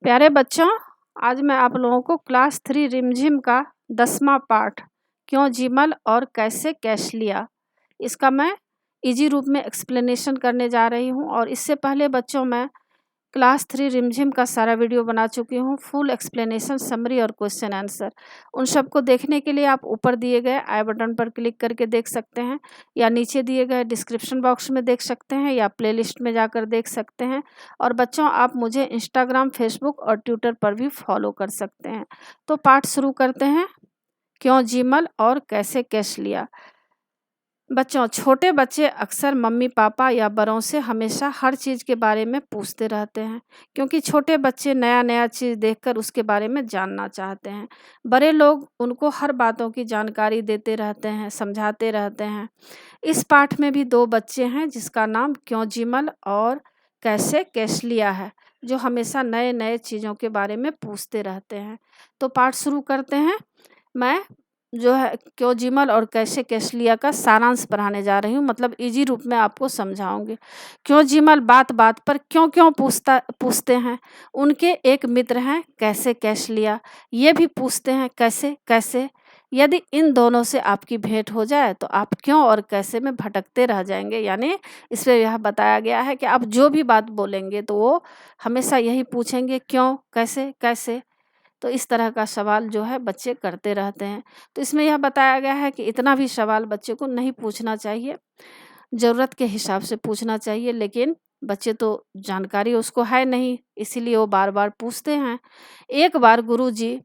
प्यारे बच्चों, आज मैं आप लोगों को क्लास 3 रिमझिम का 10वां पाठ क्यों जीमल और कैसे कैश लिया, इसका मैं इजी रूप में एक्सप्लेनेशन करने जा रही हूँ। और इससे पहले बच्चों मैं क्लास 3 रिमझिम का सारा वीडियो बना चुकी हूँ, फुल एक्सप्लेनेशन, समरी और क्वेश्चन आंसर। उन सबको देखने के लिए आप ऊपर दिए गए आई बटन पर क्लिक करके देख सकते हैं, या नीचे दिए गए डिस्क्रिप्शन बॉक्स में देख सकते हैं, या प्लेलिस्ट में जाकर देख सकते हैं। और बच्चों, आप मुझे इंस्टाग्राम, फेसबुक और ट्विटर पर भी फॉलो कर सकते हैं। तो पाठ शुरू करते हैं, क्यों जीमल और कैसे कैश लिया। बच्चों, छोटे बच्चे अक्सर मम्मी पापा या बड़ों से हमेशा हर चीज़ के बारे में पूछते रहते हैं, क्योंकि छोटे बच्चे नया नया चीज़ देखकर उसके बारे में जानना चाहते हैं। बड़े लोग उनको हर बातों की जानकारी देते रहते हैं, समझाते रहते हैं। इस पाठ में भी दो बच्चे हैं जिसका नाम क्यों जीमल और कैसे कैश लिया है, जो हमेशा नए नए चीज़ों के बारे में पूछते रहते हैं। तो पाठ शुरू करते हैं। मैं जो है क्यों जीमल और कैसे कैश लिया का सारांश पढ़ाने जा रही हूँ, मतलब इजी रूप में आपको समझाऊंगी। क्यों जीमल बात बात पर क्यों क्यों पूछते हैं। उनके एक मित्र हैं कैसे कैश लिया, ये भी पूछते हैं कैसे कैसे। यदि इन दोनों से आपकी भेंट हो जाए तो आप क्यों और कैसे में भटकते रह जाएंगे। यानी इसमें यह बताया गया है कि आप जो भी बात बोलेंगे तो वो हमेशा यही पूछेंगे, क्यों कैसे कैसे। तो इस तरह का सवाल जो है बच्चे करते रहते हैं। तो इसमें यह बताया गया है कि इतना भी सवाल बच्चे को नहीं पूछना चाहिए, ज़रूरत के हिसाब से पूछना चाहिए। लेकिन बच्चे तो जानकारी उसको है नहीं, इसीलिए वो बार बार पूछते हैं। एक बार गुरुजी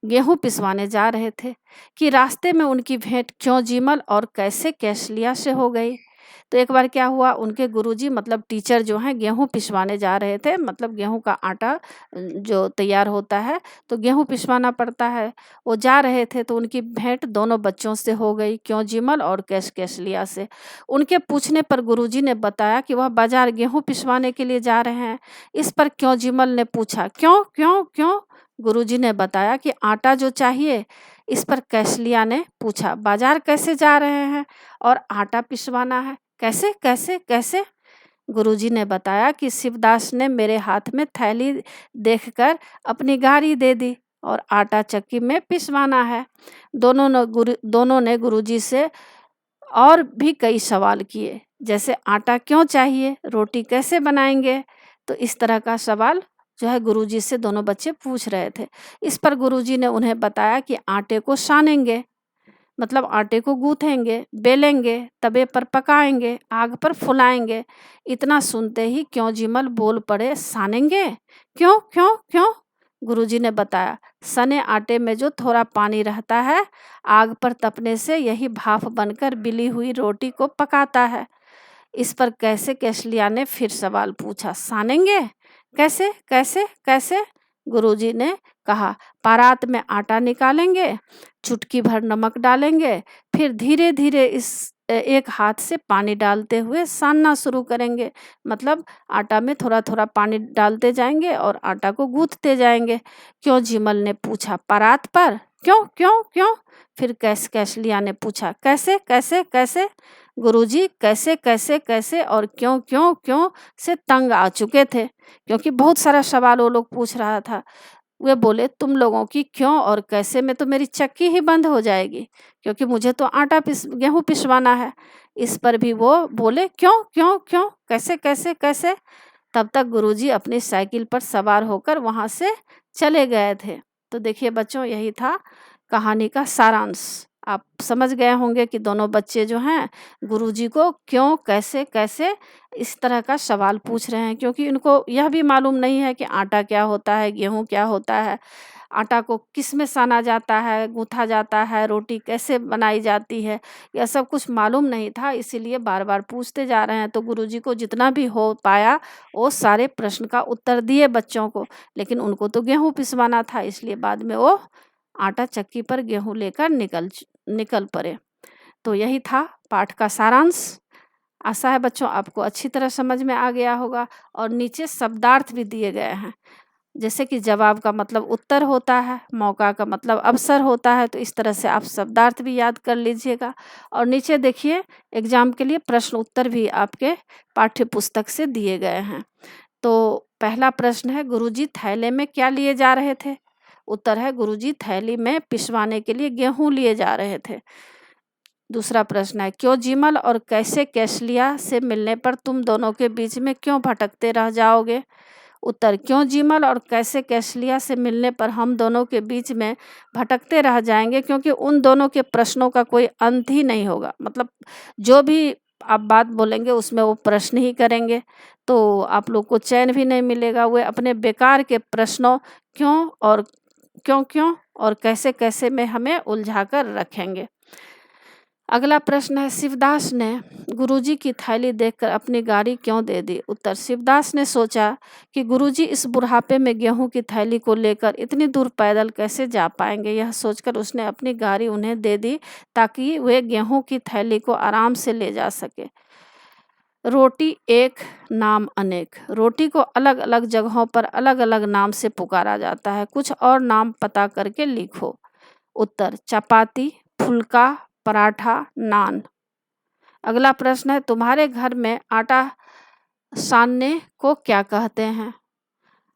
गेहूं पिसवाने जा रहे थे कि रास्ते में उनकी भेंट क्यों जीमल और कैसे कैश लिया से हो गई। तो एक बार क्या हुआ, उनके गुरुजी मतलब टीचर जो हैं गेहूं पिसवाने जा रहे थे, मतलब गेहूं का आटा जो तैयार होता है तो गेहूं पिसवाना पड़ता है। वो जा रहे थे तो उनकी भेंट दोनों बच्चों से हो गई, क्यों जीमल और कैश कैश लिया से। उनके पूछने पर गुरुजी ने बताया कि वह बाजार गेहूं पिसवाने के लिए जा रहे हैं। इस पर क्यों जीमल ने पूछा, क्यों क्यों क्यों। गुरुजी ने बताया कि आटा जो चाहिए। इस पर कैसलिया ने पूछा, बाजार कैसे जा रहे हैं और आटा पिसवाना है, कैसे कैसे कैसे। गुरुजी ने बताया कि शिवदास ने मेरे हाथ में थैली देखकर अपनी गाड़ी दे दी और आटा चक्की में पिसवाना है। दोनों ने गुरुजी से और भी कई सवाल किए, जैसे आटा क्यों चाहिए, रोटी कैसे बनाएंगे। तो इस तरह का सवाल जो है गुरुजी से दोनों बच्चे पूछ रहे थे। इस पर गुरुजी ने उन्हें बताया कि आटे को सानेंगे, मतलब आटे को गूँथेंगे, बेलेंगे, तवे पर पकाएंगे, आग पर फुलाएंगे। इतना सुनते ही क्यों जीमल बोल पड़े, सानेंगे, क्यों क्यों क्यों। गुरुजी ने बताया, सने आटे में जो थोड़ा पानी रहता है, आग पर तपने से यही भाप बनकर बिली हुई रोटी को पकाता है। इस पर कैसे कैसलिया ने फिर सवाल पूछा, सानेंगे, कैसे कैसे कैसे। गुरुजी ने कहा, परात में आटा निकालेंगे, चुटकी भर नमक डालेंगे, फिर धीरे धीरे इस एक हाथ से पानी डालते हुए सानना शुरू करेंगे, मतलब आटा में थोड़ा थोड़ा पानी डालते जाएंगे और आटा को गूंथते जाएंगे। क्यों जीमल ने पूछा, परात पर, क्यों क्यों क्यों। फिर कैसलिया ने पूछा, कैसे कैसे कैसे। गुरुजी कैसे कैसे कैसे और क्यों क्यों क्यों से तंग आ चुके थे, क्योंकि बहुत सारा सवाल वो लोग पूछ रहा था। वे बोले, तुम लोगों की क्यों और कैसे में तो मेरी चक्की ही बंद हो जाएगी, क्योंकि मुझे तो गेहूं पिसवाना है। इस पर भी वो बोले, क्यों क्यों क्यों, कैसे कैसे कैसे। तब तक गुरुजी अपनी साइकिल पर सवार होकर वहां से चले गए थे। तो देखिए बच्चों, यही था कहानी का सारांश। आप समझ गए होंगे कि दोनों बच्चे जो हैं गुरुजी को क्यों कैसे कैसे इस तरह का सवाल पूछ रहे हैं, क्योंकि इनको यह भी मालूम नहीं है कि आटा क्या होता है, गेहूं क्या होता है, आटा को किस में साना जाता है, गूंथा जाता है, रोटी कैसे बनाई जाती है, यह सब कुछ मालूम नहीं था। इसीलिए बार बार पूछते जा रहे हैं। तो गुरुजी को जितना भी हो पाया वो सारे प्रश्न का उत्तर दिए बच्चों को, लेकिन उनको तो गेहूं पिसवाना था, इसलिए बाद में वो आटा चक्की पर गेहूं लेकर निकल पड़े। तो यही था पाठ का सारांश। आशा है बच्चों आपको अच्छी तरह समझ में आ गया होगा। और नीचे शब्दार्थ भी दिए गए हैं, जैसे कि जवाब का मतलब उत्तर होता है, मौका का मतलब अवसर होता है। तो इस तरह से आप शब्दार्थ भी याद कर लीजिएगा। और नीचे देखिए एग्जाम के लिए प्रश्न उत्तर भी आपके पाठ्य पुस्तक से दिए गए हैं। तो पहला प्रश्न है, गुरुजी थैले में क्या लिए जा रहे थे? उत्तर है, गुरुजी थैली में पिसवाने के लिए गेहूं लिए जा रहे थे। दूसरा प्रश्न है, क्यों जिमल और कैसे कैसलिया से मिलने पर तुम दोनों के बीच में क्यों भटकते रह जाओगे? उत्तर, क्यों जिमल और कैसे कैसलिया से मिलने पर हम दोनों के बीच में भटकते रह जाएंगे, क्योंकि उन दोनों के प्रश्नों का कोई अंत ही नहीं होगा। मतलब जो भी आप बात बोलेंगे उसमें वो प्रश्न ही करेंगे, तो आप लोग को चैन भी नहीं मिलेगा। वे अपने बेकार के प्रश्नों क्यों और कैसे कैसे में हमें उलझा कर रखेंगे। अगला प्रश्न है, शिवदास ने गुरुजी की थैली देखकर अपनी गाड़ी क्यों दे दी? उत्तर, शिवदास ने सोचा कि गुरुजी इस बुढ़ापे में गेहूं की थैली को लेकर इतनी दूर पैदल कैसे जा पाएंगे। यह सोचकर उसने अपनी गाड़ी उन्हें दे दी ताकि वे गेहूं की थैली को आराम से ले जा सके। रोटी एक नाम अनेक। रोटी को अलग अलग जगहों पर अलग अलग नाम से पुकारा जाता है, कुछ और नाम पता करके लिखो। उत्तर, चपाती, फुल्का, पराठा, नान। अगला प्रश्न है, तुम्हारे घर में आटा सानने को क्या कहते हैं?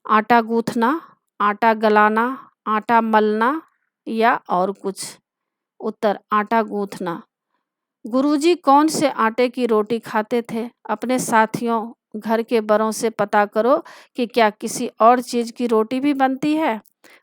आटा गूंथना, आटा गलाना, आटा मलना या और कुछ? उत्तर, आटा गूंथना। गुरुजी कौन से आटे की रोटी खाते थे? अपने साथियों, घर के बड़ों से पता करो कि क्या किसी और चीज़ की रोटी भी बनती है।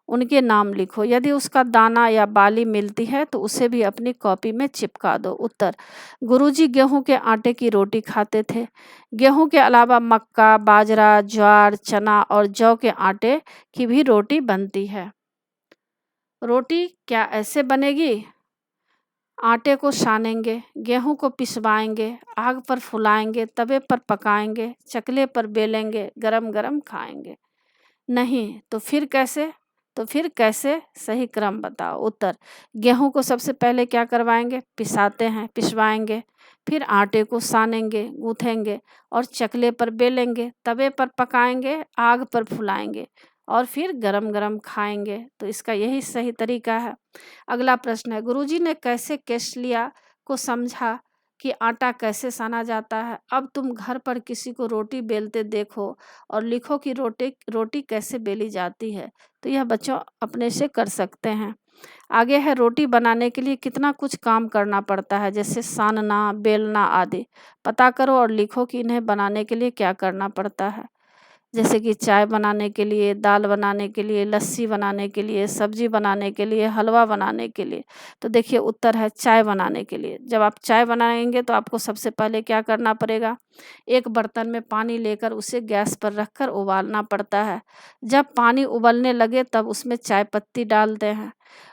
उनके नाम लिखो। यदि उसका दाना या बाली मिलती है तो उसे भी अपनी कॉपी में चिपका दो। उत्तर, गुरुजी गेहूं के आटे की रोटी खाते थे। गेहूं के अलावा मक्का, बाजरा, ज्वार, चना और जौ के आटे की भी रोटी बनती है। रोटी क्या ऐसे बनेगी? आटे को सानेंगे, गेहूं को पिसवाएंगे, आग पर फुलाएंगे, तवे पर पकाएंगे, चकले पर बेलेंगे, गरम गरम खाएंगे। नहीं तो फिर कैसे? सही क्रम बताओ। उत्तर, गेहूं को सबसे पहले क्या करवाएंगे? पिसवाएंगे, फिर आटे को सानेंगे, गूँथेंगे और चकले पर बेलेंगे, तवे पर पकाएंगे, आग पर फुलाएंगे और फिर गरम गरम खाएंगे। तो इसका यही सही तरीका है। अगला प्रश्न है, गुरुजी ने कैसे कैसलिया को समझा कि आटा कैसे साना जाता है? अब तुम घर पर किसी को रोटी बेलते देखो और लिखो कि रोटी कैसे बेली जाती है। तो यह बच्चों अपने से कर सकते हैं। आगे है, रोटी बनाने के लिए कितना कुछ काम करना पड़ता है, जैसे सानना, बेलना आदि। पता करो और लिखो कि इन्हें बनाने के लिए क्या करना पड़ता है। जैसे कि चाय बनाने के लिए, दाल बनाने के लिए, लस्सी बनाने के लिए, सब्जी बनाने के लिए, हलवा बनाने के लिए। तो देखिए उत्तर है चाय बनाने के लिए। जब आप चाय बनाएंगे तो आपको सबसे पहले क्या करना पड़ेगा? एक बर्तन में पानी लेकर उसे गैस पर रखकर उबालना पड़ता है। जब पानी उबलने लगे तब उसमें चाय पत्ती डालते हैं।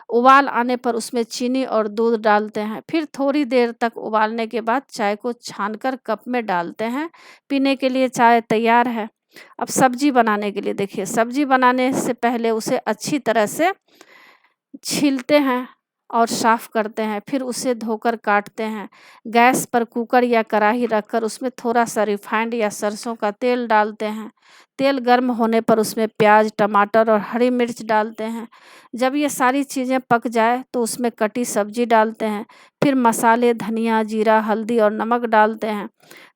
उबाल आने पर उसमें चीनी और दूध डालते हैं। फिर थोड़ी देर तक उबालने के बाद चाय को छानकर कप में डालते हैं। पीने के लिए चाय तैयार है। अब सब्जी बनाने के लिए देखिए, सब्जी बनाने से पहले उसे अच्छी तरह से छीलते हैं और साफ करते हैं, फिर उसे धोकर काटते हैं। गैस पर कुकर या कढ़ाई रखकर उसमें थोड़ा सा रिफाइंड या सरसों का तेल डालते हैं। तेल गर्म होने पर उसमें प्याज, टमाटर और हरी मिर्च डालते हैं। जब ये सारी चीज़ें पक जाए तो उसमें कटी सब्जी डालते हैं। फिर मसाले, धनिया, जीरा, हल्दी और नमक डालते हैं।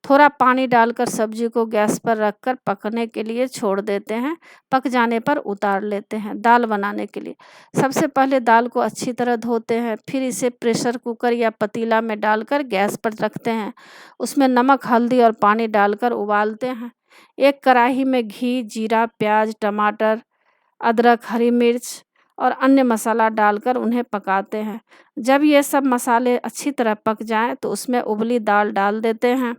थोड़ा पानी डालकर सब्जी को गैस पर रखकर पकने के लिए छोड़ देते हैं। पक जाने पर उतार लेते हैं। दाल बनाने के लिए सबसे पहले दाल को अच्छी तरह धोते हैं, फिर इसे प्रेशर कुकर या पतीला में डालकर गैस पर रखते हैं। उसमें नमक, हल्दी और पानी डालकर उबालते हैं। एक कढ़ाई में घी, जीरा, प्याज, टमाटर, अदरक, हरी मिर्च और अन्य मसाला डालकर उन्हें पकाते हैं। जब ये सब मसाले अच्छी तरह पक जाएं तो उसमें उबली दाल डाल देते हैं।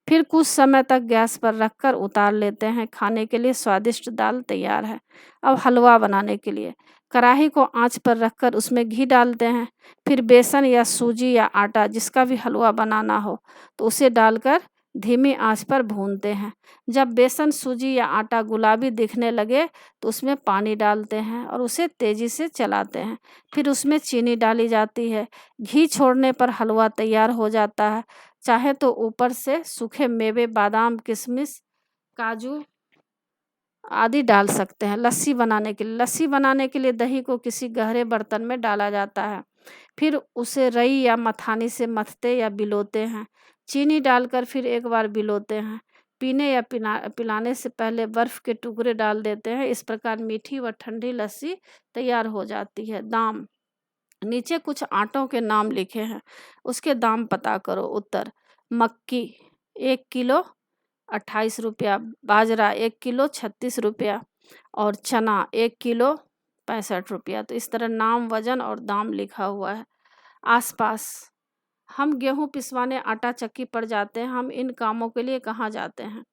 फिर कुछ समय तक गैस पर रखकर उतार लेते हैं। खाने के लिए स्वादिष्ट दाल तैयार है। अब हलवा बनाने के लिए कढ़ाई को आंच पर रखकर उसमें घी डालते हैं। फिर बेसन या सूजी या आटा, जिसका भी हलवा बनाना हो, तो उसे डालकर धीमी आंच पर भूनते हैं। जब बेसन, सूजी या आटा गुलाबी दिखने लगे तो उसमें पानी डालते हैं और उसे तेज़ी से चलाते हैं। फिर उसमें चीनी डाली जाती है। घी छोड़ने पर हलवा तैयार हो जाता है। चाहे तो ऊपर से सूखे मेवे, बादाम, किशमिश, काजू आदि डाल सकते हैं। लस्सी बनाने के लिए दही को किसी गहरे बर्तन में डाला जाता है। फिर उसे रई या मथानी से मथते या बिलोते हैं। चीनी डालकर फिर एक बार बिलोते हैं। पीने या पिलाने से पहले बर्फ़ के टुकड़े डाल देते हैं। इस प्रकार मीठी व ठंडी लस्सी तैयार हो जाती है। दाम, नीचे कुछ आटों के नाम लिखे हैं, उसके दाम पता करो। उत्तर: मक्की 1 किलो 28 रुपया, बाजरा 1 किलो 36 रुपया और चना 1 किलो 65 रुपया। तो इस तरह नाम, वज़न और दाम लिखा हुआ है। आसपास, हम गेहूँ पिसवाने आटा चक्की पर जाते हैं। हम इन कामों के लिए कहाँ जाते हैं?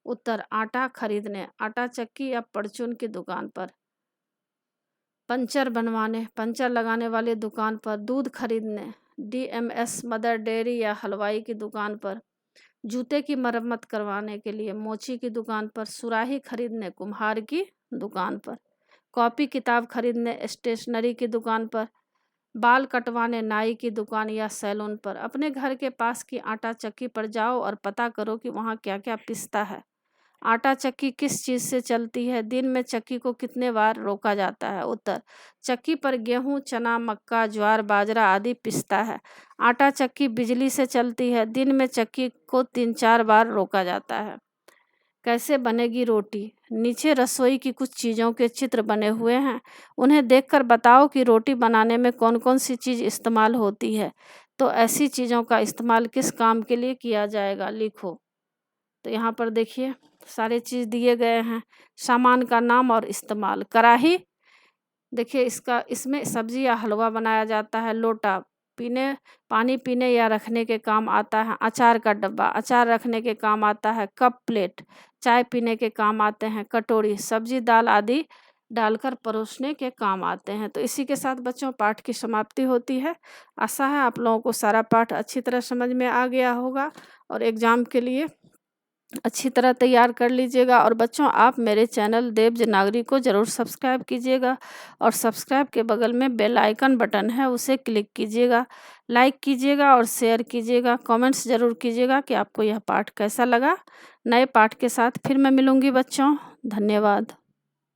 उत्तर: आटा खरीदने, आटा चक्की या परचून की दुकान पर। पंचर बनवाने, पंचर लगाने वाली दुकान पर। दूध खरीदने, डीएमएस मदर डेयरी या हलवाई की दुकान पर। जूते की मरम्मत करवाने के लिए मोची की दुकान पर। सुराही खरीदने कुम्हार की दुकान पर। कॉपी किताब खरीदने स्टेशनरी की दुकान पर। बाल कटवाने नाई की दुकान या सैलून पर। अपने घर के पास की आटा चक्की पर जाओ और पता करो कि वहाँ क्या क्या पिसता है। आटा चक्की किस चीज़ से चलती है? दिन में चक्की को कितने बार रोका जाता है? उत्तर: चक्की पर गेहूँ, चना, मक्का, ज्वार, बाजरा आदि पिसता है। आटा चक्की बिजली से चलती है। दिन में चक्की को 3-4 बार रोका जाता है। कैसे बनेगी रोटी? नीचे रसोई की कुछ चीज़ों के चित्र बने हुए हैं, उन्हें देखकर बताओ कि रोटी बनाने में कौन कौन सी चीज़ इस्तेमाल होती है। तो ऐसी चीज़ों का इस्तेमाल किस काम के लिए किया जाएगा? लिखो। तो यहाँ पर देखिए सारे चीज़ दिए गए हैं, सामान का नाम और इस्तेमाल। कढ़ाई, देखिए इसमें सब्जी या हलवा बनाया जाता है। लोटा, पानी पीने या रखने के काम आता है। अचार का डब्बा, अचार रखने के काम आता है। कप प्लेट, चाय पीने के काम आते हैं। कटोरी, सब्जी दाल आदि डालकर परोसने के काम आते हैं। तो इसी के साथ बच्चों पाठ की समाप्ति होती है। आशा है आप लोगों को सारा पाठ अच्छी तरह समझ में आ गया होगा और एग्ज़ाम के लिए अच्छी तरह तैयार कर लीजिएगा। और बच्चों आप मेरे चैनल देवज नागरी को ज़रूर सब्सक्राइब कीजिएगा और सब्सक्राइब के बगल में बेल आइकन बटन है, उसे क्लिक कीजिएगा, लाइक कीजिएगा और शेयर कीजिएगा। कमेंट्स ज़रूर कीजिएगा कि आपको यह पाठ कैसा लगा। नए पाठ के साथ फिर मैं मिलूँगी बच्चों। धन्यवाद।